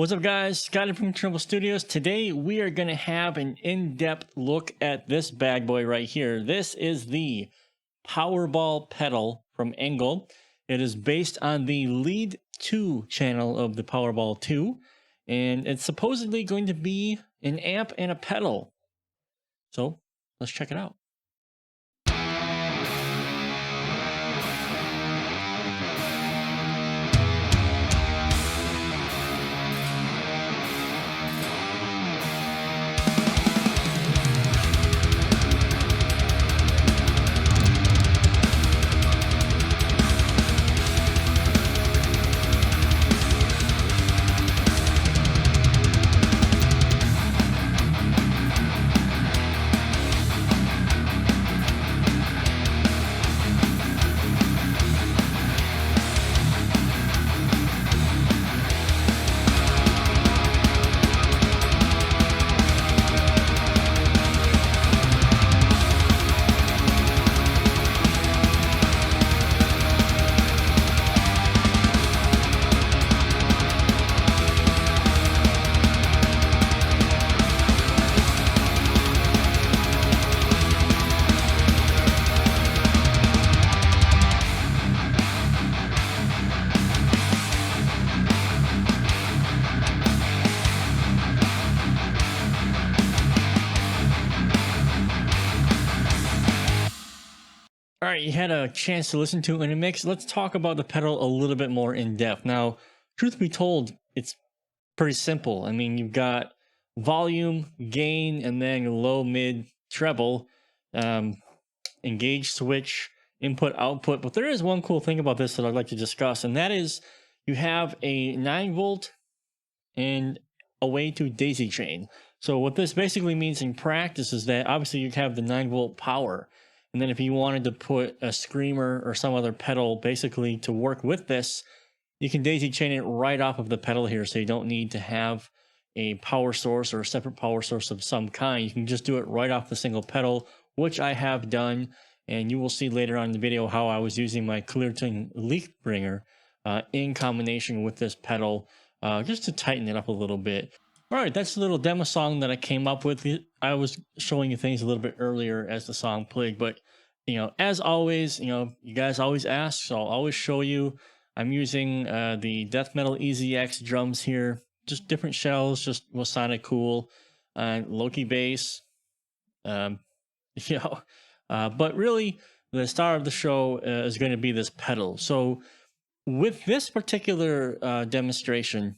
What's up, guys? Scotty from Chernobyl Studios. Today we are going to have an in-depth look at this bad boy right here. This is the Powerball Pedal from ENGL. It is based on the Lead 2 channel of the Powerball 2, and it's supposedly going to be an amp and a pedal. So let's check it out. All right, you had a chance to listen to it in a mix. Let's talk about the pedal a little bit more in depth. Now, truth be told, it's pretty simple. I mean, you've got volume, gain, and then low, mid, treble, engage switch, input, output. But there is one cool thing about this that I'd like to discuss, and that is you have a 9-volt and a way to daisy chain. So what this basically means in practice is that obviously you have the 9-volt power. And then if you wanted to put a screamer or some other pedal basically to work with this, you can daisy chain it right off of the pedal here. So you don't need to have a power source or a separate power source of some kind. You can just do it right off the single pedal, which I have done. And you will see later on in the video how I was using my Clearton leak bringer in combination with this pedal just to tighten it up a little bit. All right, that's a little demo song that I came up with. I was showing you things a little bit earlier as the song played, but as always, you guys always ask, so I'll always show you. I'm using the Death Metal EZX drums here, just different shells, just what sounded cool. Loki bass, but really the star of the show is going to be this pedal. So with this particular demonstration,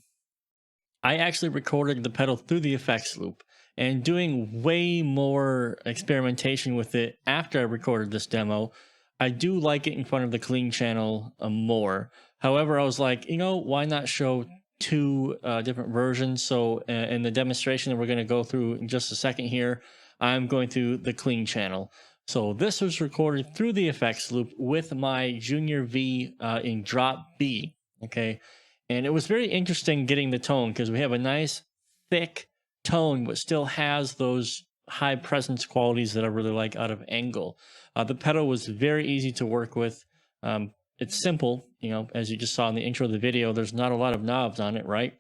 I actually recorded the pedal through the effects loop and doing way more experimentation with it after I recorded this demo. I do like it in front of the clean channel more. However, I was like, why not show two different versions? So in the demonstration that we're going to go through in just a second here, I'm going through the clean channel. So this was recorded through the effects loop with my Junior V in drop B, okay? And it was very interesting getting the tone because we have a nice thick tone, but still has those high presence qualities that I really like out of ENGL. The pedal was very easy to work with. It's simple, as you just saw in the intro of the video, there's not a lot of knobs on it, right?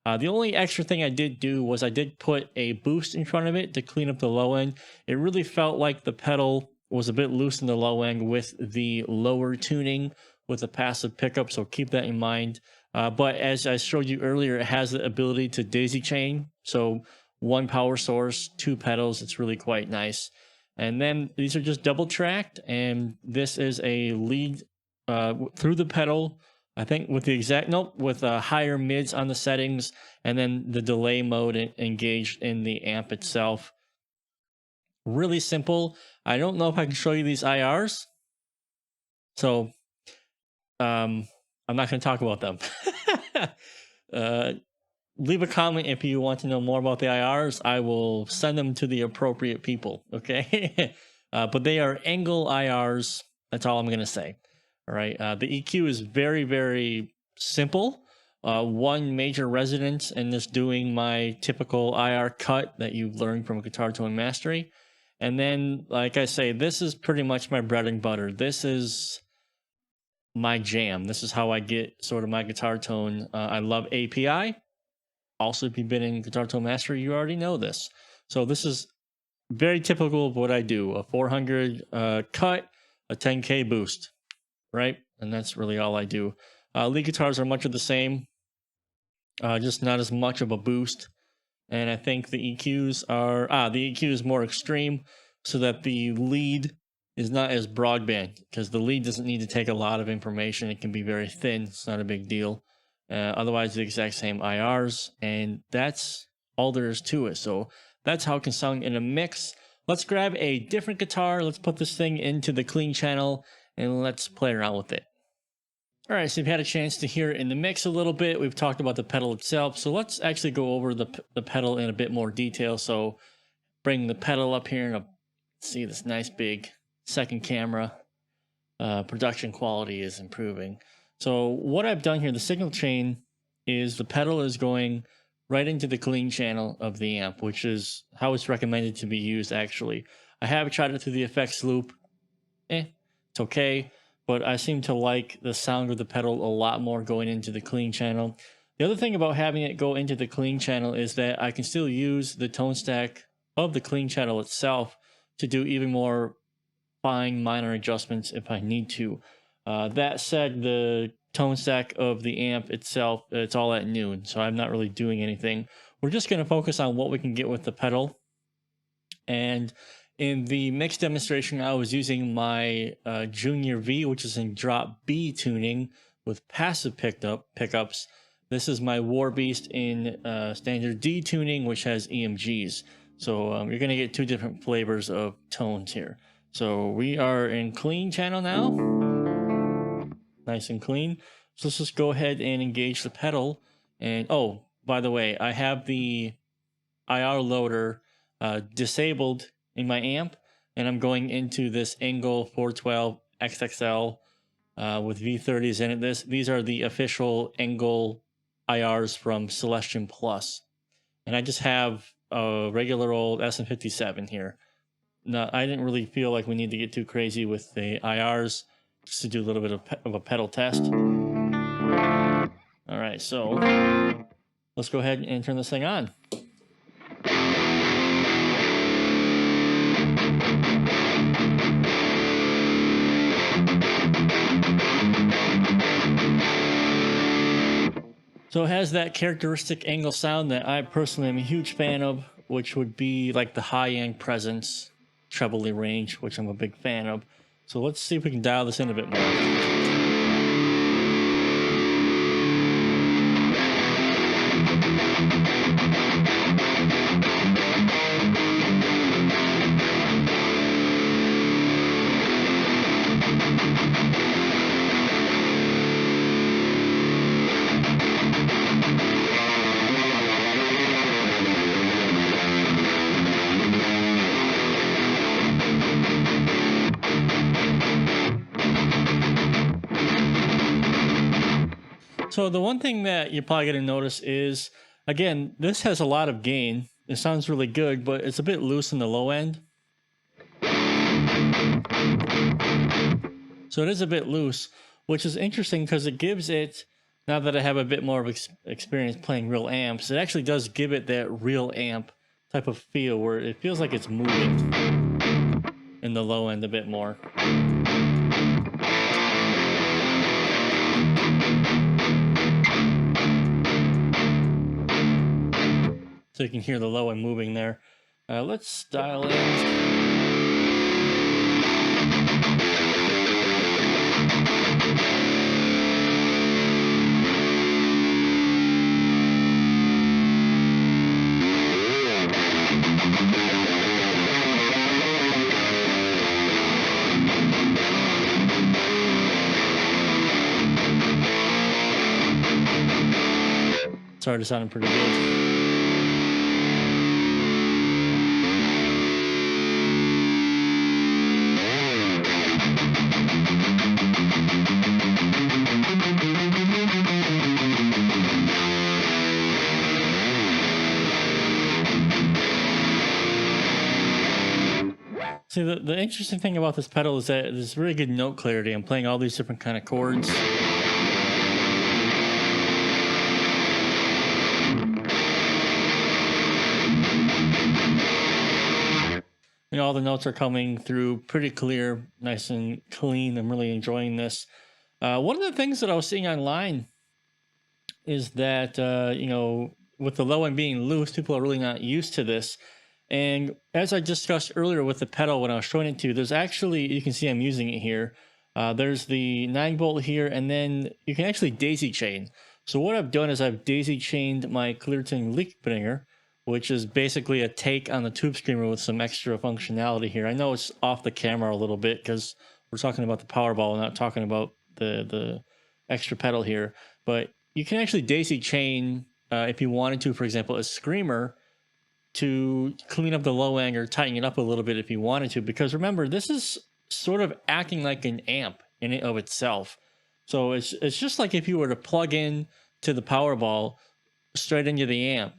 The only extra thing I did do was I did put a boost in front of it to clean up the low end. It really felt like the pedal was a bit loose in the low end with the lower tuning with the passive pickup, so keep that in mind. But as I showed you earlier, it has the ability to daisy chain. So one power source, two pedals. It's really quite nice. And then these are just double tracked. And this is a lead through the pedal, I think with the exact, nope, with higher mids on the settings. And then the delay mode engaged in the amp itself. Really simple. I don't know if I can show you these IRs. So, I'm not going to talk about them. Leave a comment if you want to know more about the IRs. I will send them to the appropriate people, okay? But they are ENGL IRs. That's all I'm going to say. All right. The EQ is very, very simple. One major resonance and just doing my typical IR cut that you learned from Guitar Tone Mastery. And then, like I say, this is pretty much my bread and butter. This is my jam. This is how I get sort of my guitar tone. I love API. Also, if you've been in Guitar Tone Master, you already know this. So this is very typical of what I do: a 400 cut, a 10K boost, right? And that's really all I do. Lead guitars are much of the same, just not as much of a boost. And I think the EQs are the EQ is more extreme, so that the lead is not as broadband, because the lead doesn't need to take a lot of information. It can be very thin. It's not a big deal. Otherwise, the exact same IRs, and that's all there is to it. So that's how it can sound in a mix. Let's grab a different guitar. Let's put this thing into the clean channel, and let's play around with it. All right, so you've had a chance to hear it in the mix a little bit. We've talked about the pedal itself. So let's actually go over the pedal in a bit more detail. So bring the pedal up here and see this nice big second camera. Production quality is improving. So what I've done here, the signal chain, is the pedal is going right into the clean channel of the amp, which is how it's recommended to be used, actually. I have tried it through the effects loop. It's okay. But I seem to like the sound of the pedal a lot more going into the clean channel. The other thing about having it go into the clean channel is that I can still use the tone stack of the clean channel itself to do even more fine minor adjustments if I need to. That said, the tone stack of the amp itself, it's all at noon, so I'm not really doing anything. We're just going to focus on what we can get with the pedal. And in the mix demonstration, I was using my Junior V, which is in drop B tuning with passive pickups. This is my War Beast in standard D tuning, which has EMGs. So you're going to get two different flavors of tones here. So we are in clean channel now. Nice and clean. So let's just go ahead and engage the pedal. And oh, by the way, I have the IR loader disabled in my amp, and I'm going into this ENGL 412 XXL with V30s in it. These are the official ENGL IRs from Celestion Plus, and I just have a regular old SM57 here. Now, I didn't really feel like we need to get too crazy with the IRs, just to do a little bit of a pedal test. All right, so let's go ahead and turn this thing on. So it has that characteristic ENGL sound that I personally am a huge fan of, which would be like the high-end presence, trebly range, which I'm a big fan of. So let's see if we can dial this in a bit more. So the one thing that you're probably going to notice is, again, this has a lot of gain. It sounds really good, but it's a bit loose in the low end. So it is a bit loose, which is interesting because it gives it, now that I have a bit more of experience playing real amps, it actually does give it that real amp type of feel where it feels like it's moving in the low end a bit more. So you can hear the low end moving there. Let's dial in. Started sounding pretty good. See, the interesting thing about this pedal is that there's really good note clarity. I'm playing all these different kind of chords. You know, all the notes are coming through pretty clear, nice and clean. I'm really enjoying this. One of the things that I was seeing online is that, you know, with the low end being loose, people are really not used to this. And as I discussed earlier with the pedal when I was showing it to you, there's actually, you can see I'm using it here. There's the 9-volt here, and then you can actually daisy chain. So what I've done is I've daisy chained my Clearton leak bringer, which is basically a take on the tube screamer with some extra functionality here. I know it's off the camera a little bit because we're talking about the Powerball, not talking about the extra pedal here. But you can actually daisy chain, if you wanted to, for example, a screamer, to clean up the low end or tighten it up a little bit if you wanted to. Because remember, this is sort of acting like an amp in and of itself. So it's just like if you were to plug in to the Powerball straight into the amp,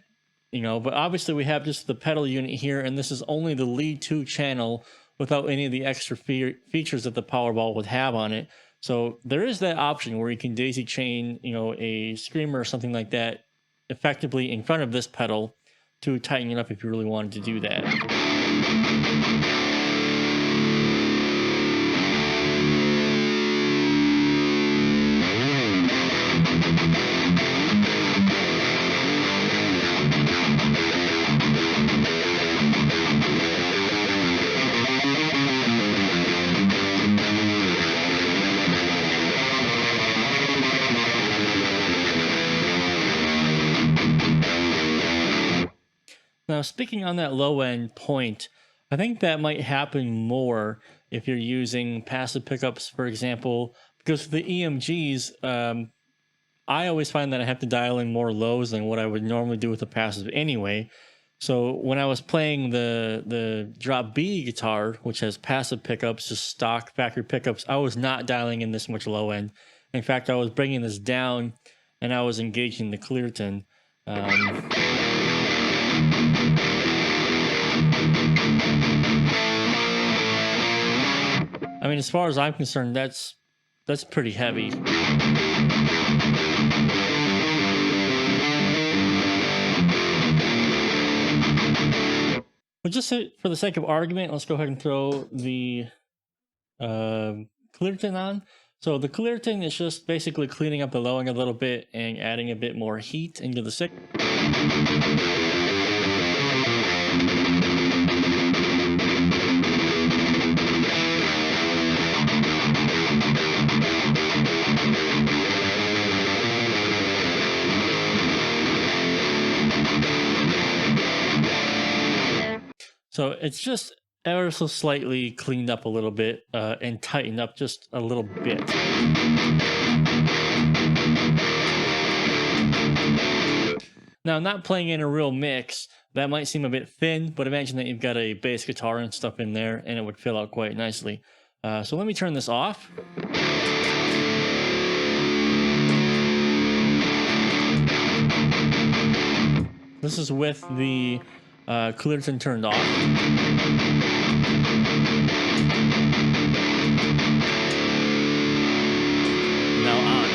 you know. But obviously we have just the pedal unit here, and this is only the lead 2 channel without any of the extra features that the Powerball would have on it. So there is that option where you can daisy chain, you know, a screamer or something like that effectively in front of this pedal to tighten it up if you really wanted to do that. Now, speaking on that low end point, I think that might happen more if you're using passive pickups, for example, because the EMGs, I always find that I have to dial in more lows than what I would normally do with a passive anyway. So when I was playing the drop B guitar, which has passive pickups, just stock factory pickups, I was not dialing in this much low end. In fact, I was bringing this down and I was engaging the Clearton. I mean, as far as I'm concerned, that's pretty heavy. But just for the sake of argument, let's go ahead and throw the Clearton on. So the Clearton is just basically cleaning up the low end a little bit and adding a bit more heat into the signal. So it's just ever so slightly cleaned up a little bit and tightened up just a little bit. Now, not playing in a real mix, that might seem a bit thin, but imagine that you've got a bass guitar and stuff in there and it would fill out quite nicely. So let me turn this off. This is with the Clearton turned off. Now on.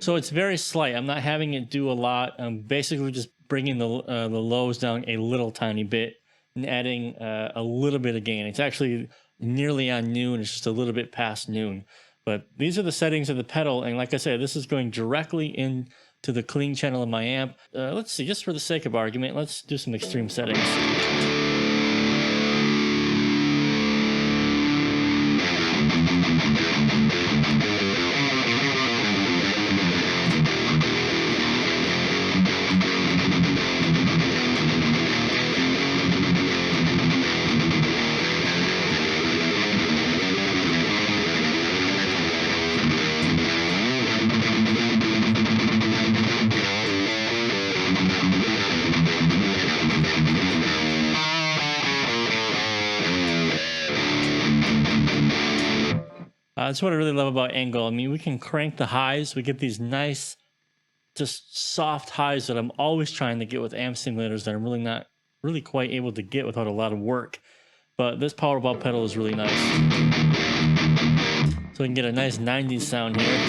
So it's very slight. I'm not having it do a lot. I'm basically just bringing the lows down a little tiny bit and adding a little bit of gain. It's actually nearly on noon. It's just a little bit past noon. But these are the settings of the pedal, and like I said, this is going directly into the clean channel of my amp. Let's see, just for the sake of argument, let's do some extreme settings. That's what I really love about ENGL. I mean, we can crank the highs. We get these nice, just soft highs that I'm always trying to get with amp simulators that I'm really not quite able to get without a lot of work. But this Powerball pedal is really nice. So we can get a nice 90s sound here.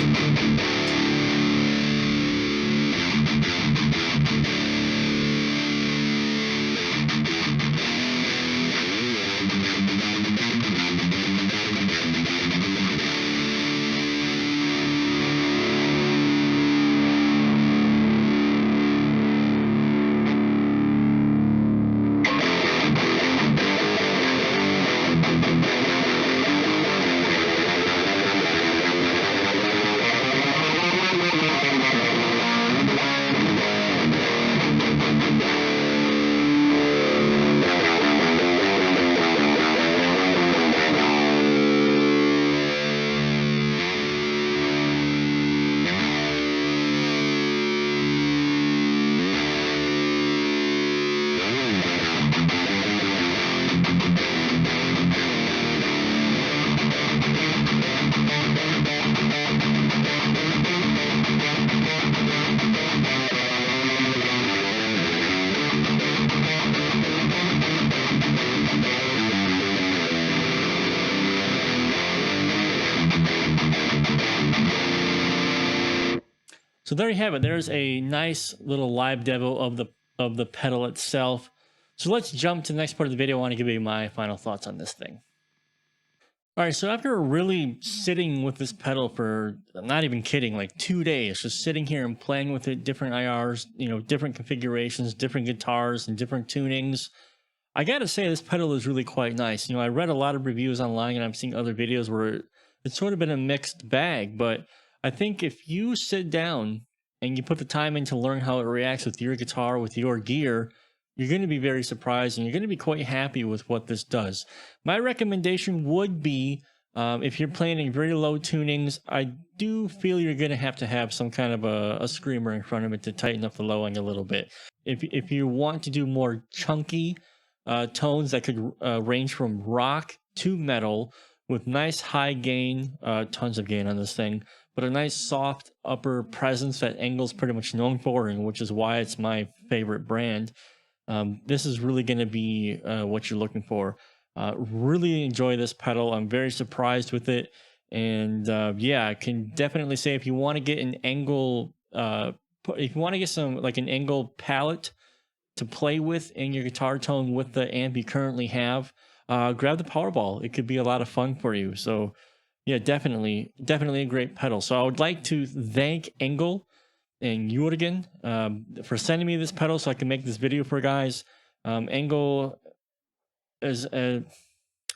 So there you have it. There's a nice little live demo of the pedal itself. So let's jump to the next part of the video. I want to give you my final thoughts on this thing. All right, so after really sitting with this pedal for, I'm not even kidding, like 2 days, just sitting here and playing with it, different IRs, you know, different configurations, different guitars, and different tunings, I gotta say this pedal is really quite nice. You know, I read a lot of reviews online, and I'm seeing other videos where it's sort of been a mixed bag, but I think if you sit down and you put the time in to learn how it reacts with your guitar, with your gear, you're going to be very surprised, and you're going to be quite happy with what this does. My recommendation would be, if you're playing in very low tunings, I do feel you're going to have some kind of a screamer in front of it to tighten up the low end a little bit. If you want to do more chunky tones that could range from rock to metal with nice high gain, tons of gain on this thing, but a nice soft upper presence that ENGL's pretty much known for, and which is why it's my favorite brand. This is really going to be what you're looking for. Really enjoy this pedal. I'm very surprised with it. And yeah, I can definitely say if you want to get an ENGL, if you want to get some like an ENGL palette to play with in your guitar tone with the amp you currently have, grab the Powerball. It could be a lot of fun for you. So yeah, definitely a great pedal. So I would like to thank ENGL and Jürgen for sending me this pedal so I can make this video for guys. ENGL is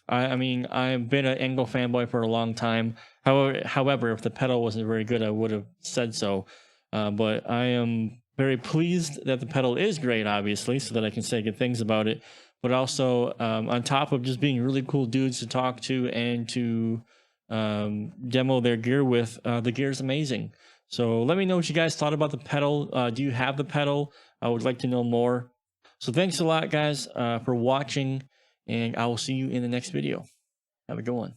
I mean, I've been an ENGL fanboy for a long time. However, if the pedal wasn't very good, I would have said so. But I am very pleased that the pedal is great, obviously, so that I can say good things about it. But also, on top of just being really cool dudes to talk to and to demo their gear with, the gear is amazing. So let me know what you guys thought about the pedal. Do you have the pedal? I would like to know more. So thanks a lot, guys, for watching, and I will see you in the next video. Have a good one.